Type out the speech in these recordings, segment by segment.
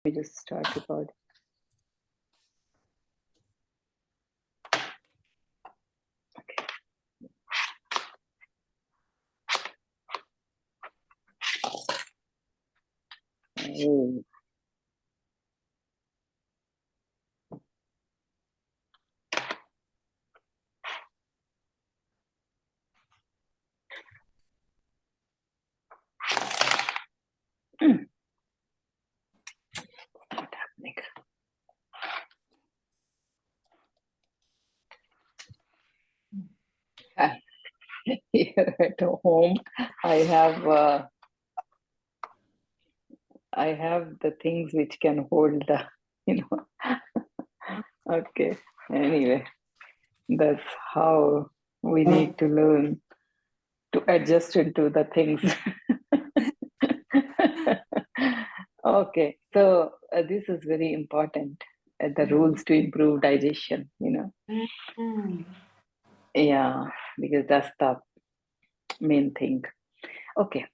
We just start recording. Oh. Not happening. Here at home, I have the things which can hold the, you know. Okay. Anyway, that's how we need to learn to adjust into the things. Okay, so this is very important. The rules to improve digestion, Yeah, because that's the main thing. Okay,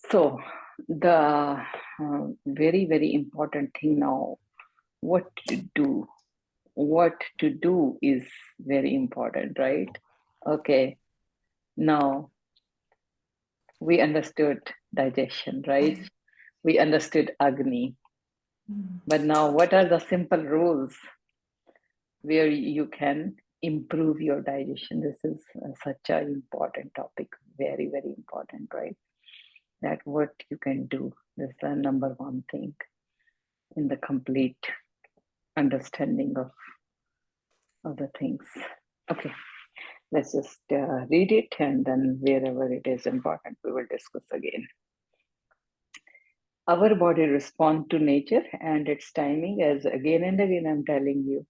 so the very, very important thing now, what to do. What to do is very important, right? Okay, now we understood digestion, right? We understood Agni. But now, what are the simple rules where you can improve your digestion? This is such an important topic, very, very important, right? That what you can do is the number one thing in the complete understanding of the things. Okay, let's just read it, and then wherever it is important, we will discuss again. Our body responds to nature and its timing, as again and again I'm telling you.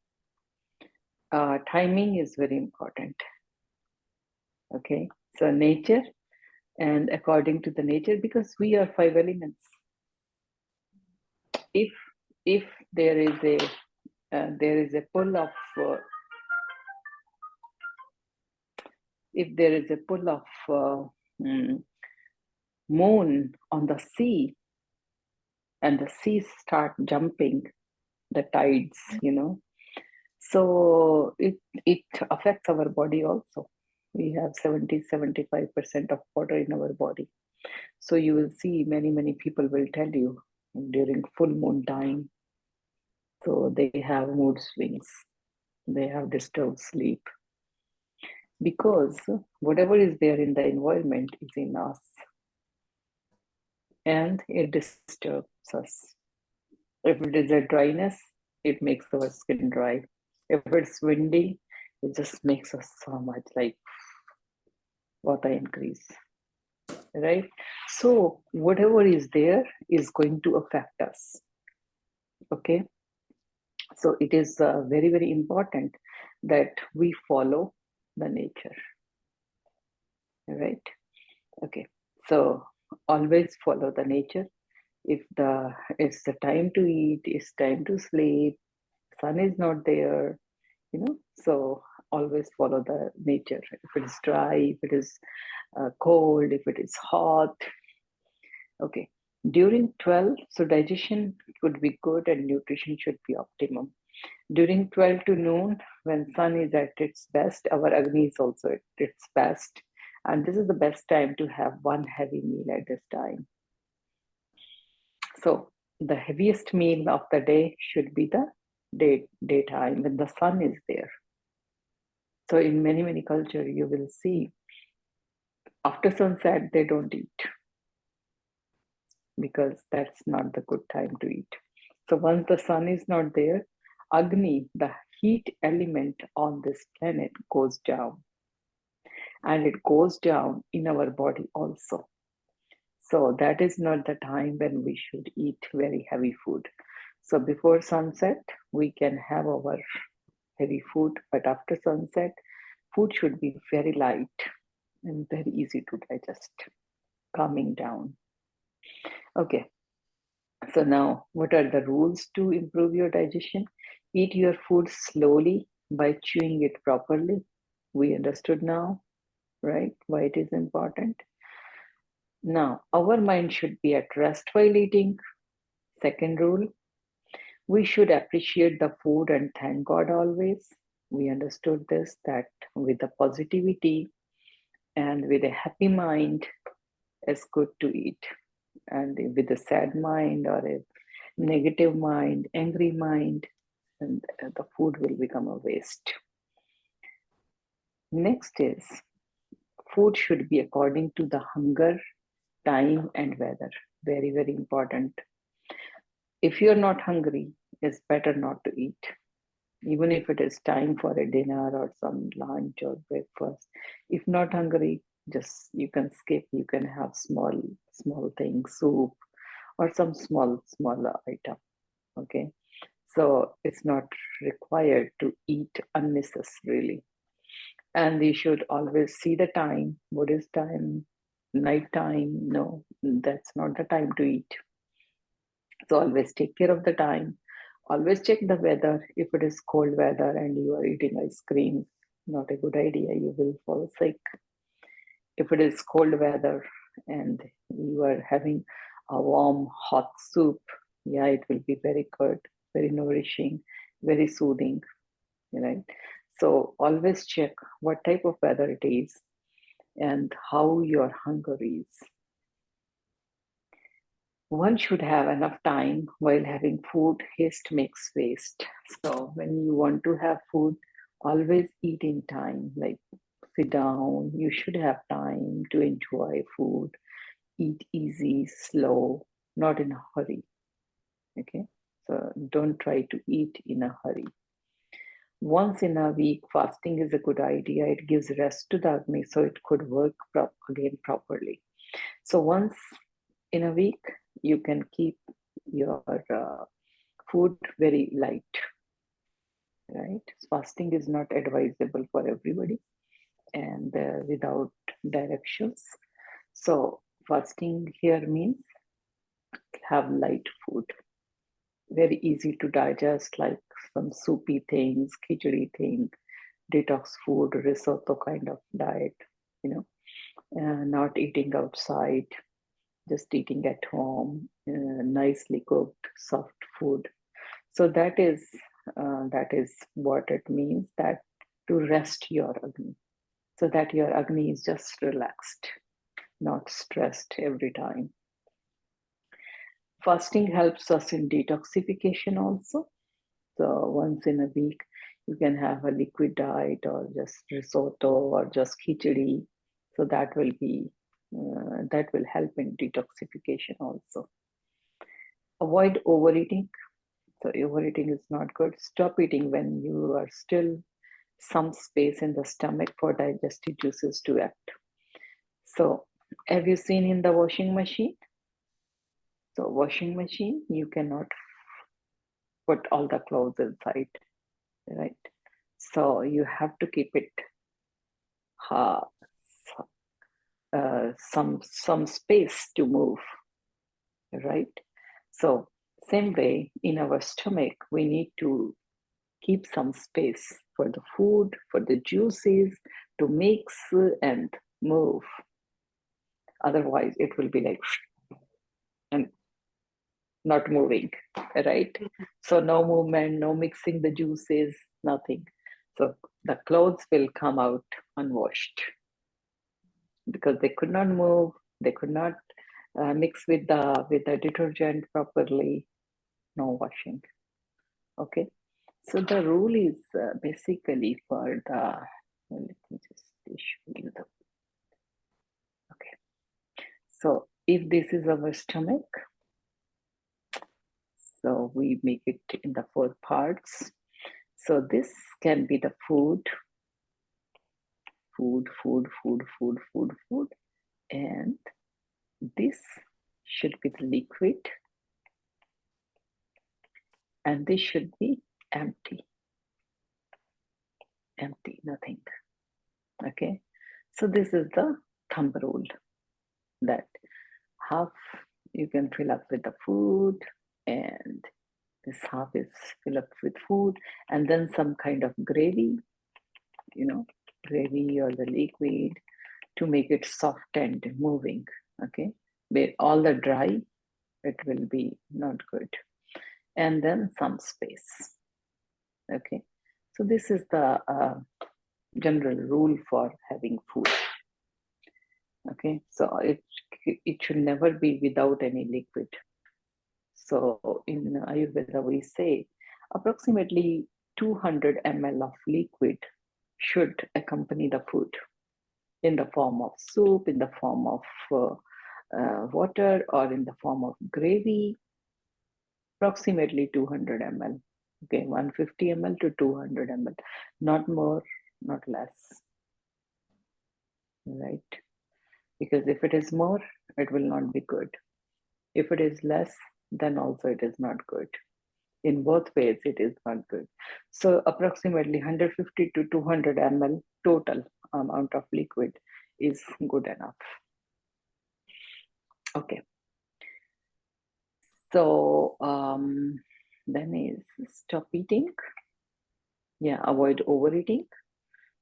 Timing is very important. Okay, so nature, and according to the nature, because we are five elements. If there is a pull of if there is a pull of moon on the sea, and the seas start jumping, the tides, so it affects our body also. We have 70-75% of water in our body. So you will see many people will tell you during full moon time, so they have mood swings, they have disturbed sleep, because whatever is there in the environment is in us, and it disturbs us. If it is a dryness, it makes our skin dry. If it's windy, it just makes us so much like water increase, right? So whatever is there is going to affect us. Okay, so it is very important that we follow the nature, right? Okay, so always follow the nature. If it's the time to eat, it's time to sleep, sun is not there, so always follow the nature. If it is dry, if it is cold, if it is hot. Okay, during 12, so digestion could be good and nutrition should be optimum. During 12 to noon, when sun is at its best, our Agni is also at its best, and this is the best time to have one heavy meal at this time. So the heaviest meal of the day should be the daytime when the sun is there. So in many culture, you will see after sunset they don't eat, because that's not the good time to eat. So once the sun is not there, Agni, the heat element on this planet, goes down, and it goes down in our body also. So that is not the time when we should eat very heavy food. So before sunset, we can have our heavy food, but after sunset, food should be very light and very easy to digest, calming down. Okay, so now what are the rules to improve your digestion? Eat your food slowly by chewing it properly. We understood now, right? Why it is important. Now, our mind should be at rest while eating. Second rule, we should appreciate the food and thank God always. We understood this, that with the positivity and with a happy mind, it's good to eat. And with a sad mind or a negative mind, angry mind, and the food will become a waste. Next is, food should be according to the hunger, time, and weather. Very, very important. If you're not hungry, it's better not to eat. Even if it is time for a dinner or some lunch or breakfast. If not hungry, just you can skip. You can have small things, soup or some smaller item. Okay. So it's not required to eat unnecessarily. And we should always see the time. What is time? Night time? No, that's not the time to eat. So always take care of the time. Always check the weather. If it is cold weather and you are eating ice cream, not a good idea. You will fall sick. If it is cold weather and you are having a warm, hot soup, yeah, it will be very good, very nourishing, very soothing, right? So always check what type of weather it is and how your hunger is. One should have enough time while having food. Haste makes waste. So when you want to have food, always eat in time. Like sit down. You should have time to enjoy food. Eat easy, slow, not in a hurry. Okay. So don't try to eat in a hurry. Once in a week, fasting is a good idea. It gives rest to the Agni so it could work again properly. So once in a week, you can keep your food very light, right? Fasting is not advisable for everybody and without directions. So fasting here means have light food, very easy to digest, like some soupy things, khichdi thing, detox food, risotto kind of diet, you know, not eating outside, just eating at home, nicely cooked, soft food. So that is what it means, that to rest your Agni, so that your Agni is just relaxed, not stressed every time. Fasting helps us in detoxification also. So once in a week, you can have a liquid diet or just risotto or just khichdi. So that will help in detoxification also. Avoid overeating. So overeating is not good. Stop eating when you are still some space in the stomach for digestive juices to act. So have you seen in the washing machine? So washing machine, you cannot put all the clothes inside, right? So you have to keep it uh, some space to move, right? So same way in our stomach, we need to keep some space for the food, for the juices to mix and move. Otherwise, it will be like and not moving, right? So no movement, no mixing the juices, nothing. So the clothes will come out unwashed because they could not move, they could not mix with the detergent properly. No washing. Okay. So the rule is basically for the. Let me just show you the. Okay. So if this is our stomach, so we make it in the 4 parts. So this can be the food, and this should be the liquid, and this should be empty, nothing. Okay. So this is the thumb rule, that half you can fill up with the food and this half is filled up with food and then some kind of gravy, gravy or the liquid to make it soft and moving. Okay. Where all the dry, it will be not good. And then some space. Okay, so this is the general rule for having food. Okay, so it should never be without any liquid. So in Ayurveda, we say approximately 200 ml of liquid should accompany the food in the form of soup, in the form of water, or in the form of gravy. Approximately 200 ml. Okay, 150 ml to 200 ml, not more, not less. Right? Because if it is more, it will not be good. If it is less, then also it is not good. In both ways, it is not good. So approximately 150 to 200 ml total amount of liquid is good enough. Okay. So then is stop eating. Yeah, avoid overeating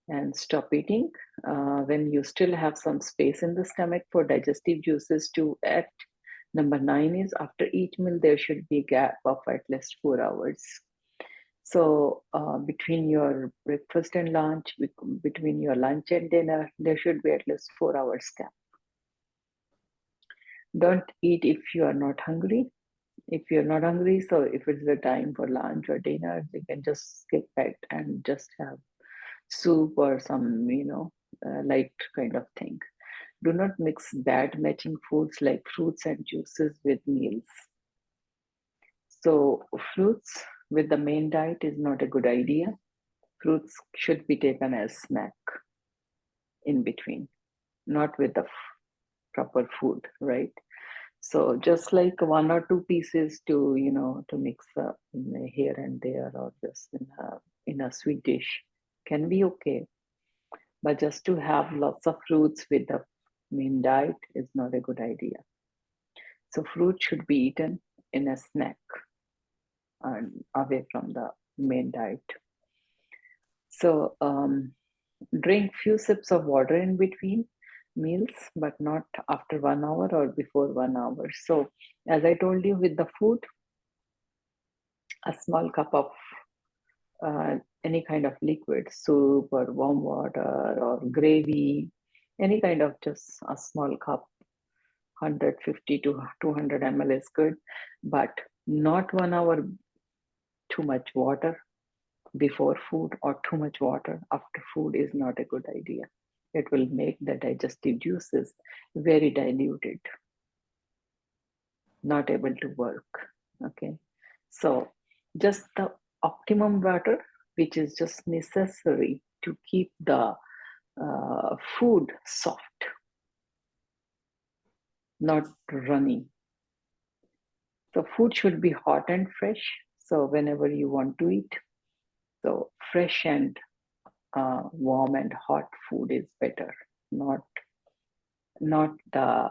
and stop eating when you still have some space in the stomach for digestive juices to act. Number 9 is after each meal, there should be a gap of at least 4 hours. So between your breakfast and lunch, between your lunch and dinner, there should be at least 4 hours gap. Don't eat if you are not hungry. If you're not hungry, so if it's the time for lunch or dinner, you can just skip it and just have soup or some, light kind of thing. Do not mix bad matching foods like fruits and juices with meals. So fruits with the main diet is not a good idea. Fruits should be taken as snack in between, not with the proper food, right? So just like 1 or 2 pieces to mix here and there, or just in a sweet dish can be okay. But just to have lots of fruits with the main diet is not a good idea. So fruit should be eaten in a snack and away from the main diet. So drink few sips of water in between meals, but not after 1 hour or before 1 hour. So as I told you, with the food, a small cup of any kind of liquid, soup or warm water or gravy, any kind of just a small cup, 150 to 200 ml is good, but not 1 hour too much water before food or too much water after food is not a good idea. It will make the digestive juices very diluted, not able to work. Okay, so just the optimum water, which is just necessary to keep the food soft, not runny. So food should be hot and fresh. So whenever you want to eat, so fresh and warm and hot food is better, not the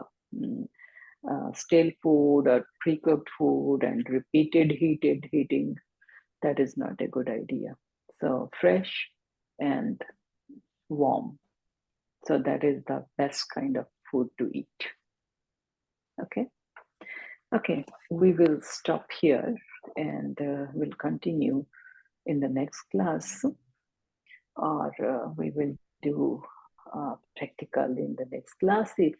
stale food or pre-cooked food and repeated heating. That is not a good idea. So fresh and warm. So that is the best kind of food to eat. Okay. Okay, we will stop here and we'll continue in the next class, or we will do practical in the next class if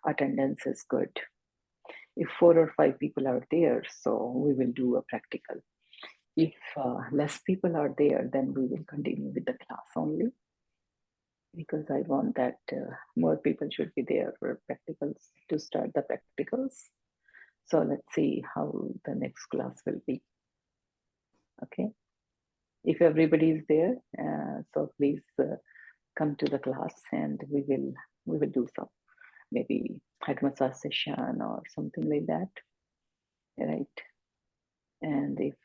attendance is good. If 4 or 5 people are there, so we will do a practical. If less people are there, then we will continue with the class only, because I want that more people should be there for practicals, to start the practicals. So let's see how the next class will be. Okay. If everybody is there, so please come to the class and we will do some maybe head massage session or something like that, right? And if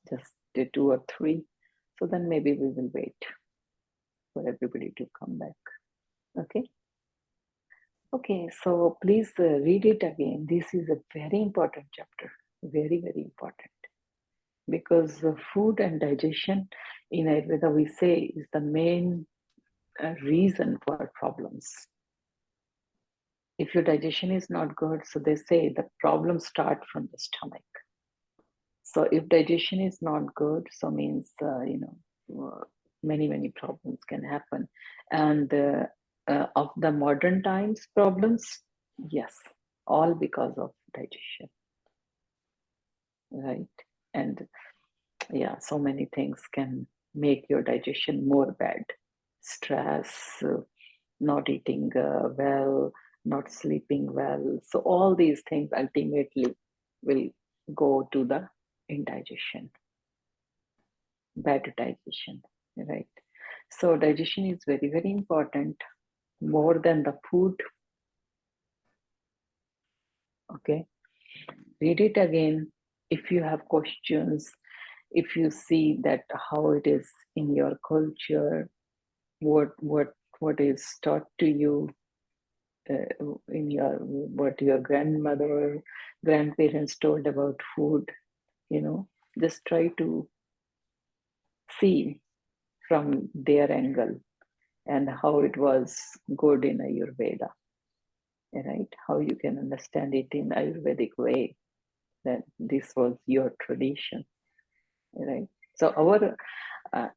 just 2 or 3, so then maybe we will wait for everybody to come back. Okay. Okay, so please read it again. This is a very important chapter, very, very important, because food and digestion in Ayurveda, we say, is the main reason for problems. If your digestion is not good, so they say the problems start from the stomach. So if digestion is not good, so means many problems can happen. And of the modern times problems, yes, all because of digestion, right? And yeah, so many things can make your digestion more bad. Stress, not eating well, not sleeping well. So all these things ultimately will go to the indigestion, bad digestion, right? So digestion is very important, more than the food. Okay, read it again. If you have questions, if you see that how it is in your culture, what is taught to you in your, what your grandmother, grandparents told about food, just try to see from their angle and how it was good in Ayurveda, right? How you can understand it in Ayurvedic way, that this was your tradition, right? So our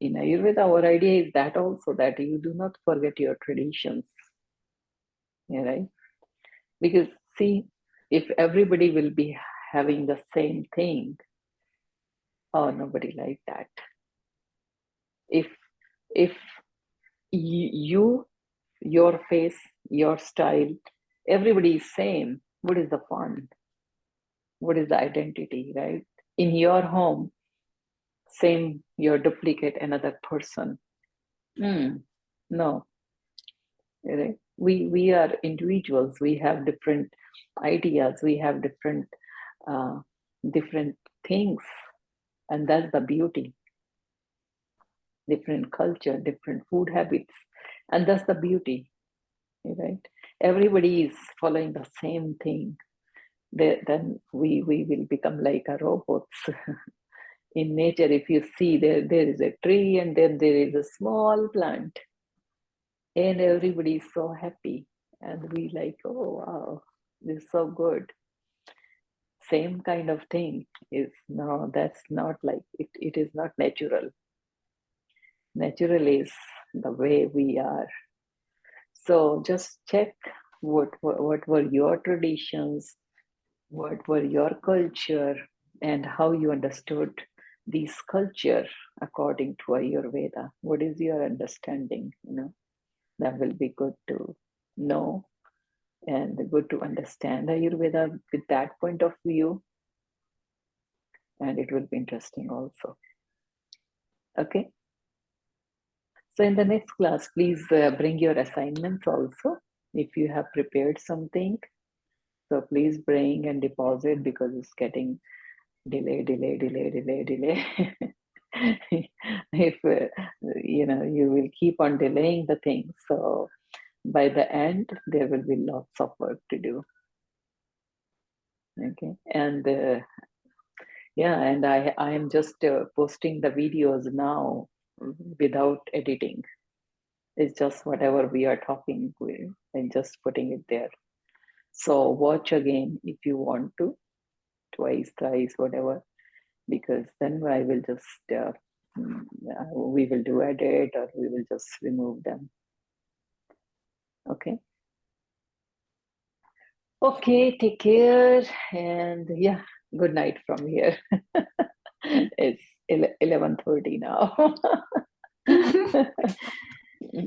in Ayurveda, our idea is that also, that you do not forget your traditions, right? Because see, if everybody will be having the same thing, oh, nobody like that. If you, your face, your style, everybody is same, what is the fun? What is the identity, right? In your home, same, your duplicate another person. No, right? We are individuals. We have different ideas. We have uh, different things, and that's the beauty. Different culture, different food habits, and that's the beauty, right? Everybody is following the same thing. Then we will become like a robots. In nature, if you see, there is a tree and then there is a small plant, and everybody is so happy, and we like, oh wow, this is so good. Same kind of thing is, no, that's not like it. It is not natural. Natural is the way we are. So just check what were your traditions, what were your culture, and how you understood these culture according to Ayurveda. What is your understanding? That will be good to know, and good to understand Ayurveda with that point of view, and it will be interesting also. Okay. So in the next class, please bring your assignments also. If you have prepared something, so please bring and deposit, because it's getting delay. If you will keep on delaying the things, so by the end there will be lots of work to do. Okay, and yeah, and I am just posting the videos now without editing. It's just whatever we are talking with and just putting it there. So watch again if you want to, twice, thrice, whatever, because then I will just we will do edit, or we will just remove them. Okay. Okay, take care, and yeah, good night from here. It's 11:30 now.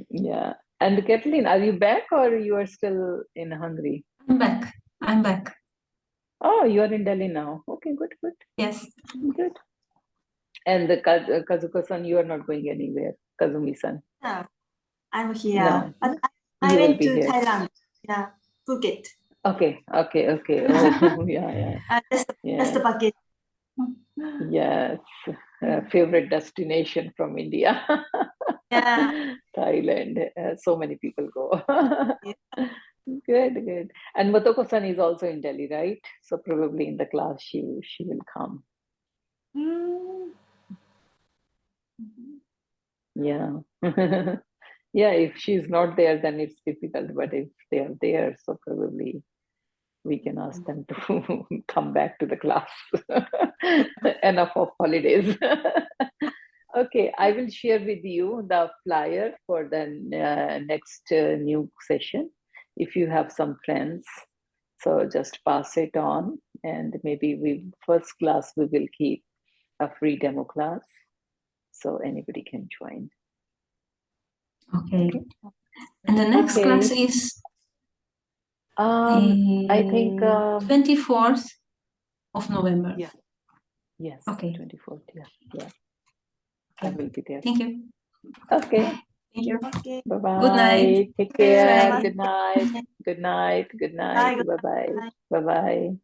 Yeah. And Kathleen, are you back, or you are still in Hungary? I'm back. Oh, you are in Delhi now. Okay, good. Yes. Good. And the Kazuko-san, you are not going anywhere. Kazumi-san. Yeah, I'm here. No. But I You will went be to here. Thailand. Yeah, Phuket. Okay. Oh, yeah. Just a bucket. Yes. Favorite destination from India. Yeah. Thailand. So many people go. Good. And Motoko-san is also in Delhi, right? So probably in the class she will come. Mm. Yeah. Yeah, if she's not there, then it's difficult. But if they are there, so probably we can ask them to come back to the class. Enough of holidays. Okay, I will share with you the flyer for the next new session. If you have some friends, so just pass it on, and maybe first class we will keep a free demo class, so anybody can join. Okay. And the next Okay. class is I think 24th of November. yeah. Yes. Okay. 24th. Yeah. Yeah. Okay. I will be there. Thank you. Okay. Thank you. Okay. Bye bye. Good night. Take care. Bye. Good night. Good night. Good night. Bye. Bye bye. Bye bye.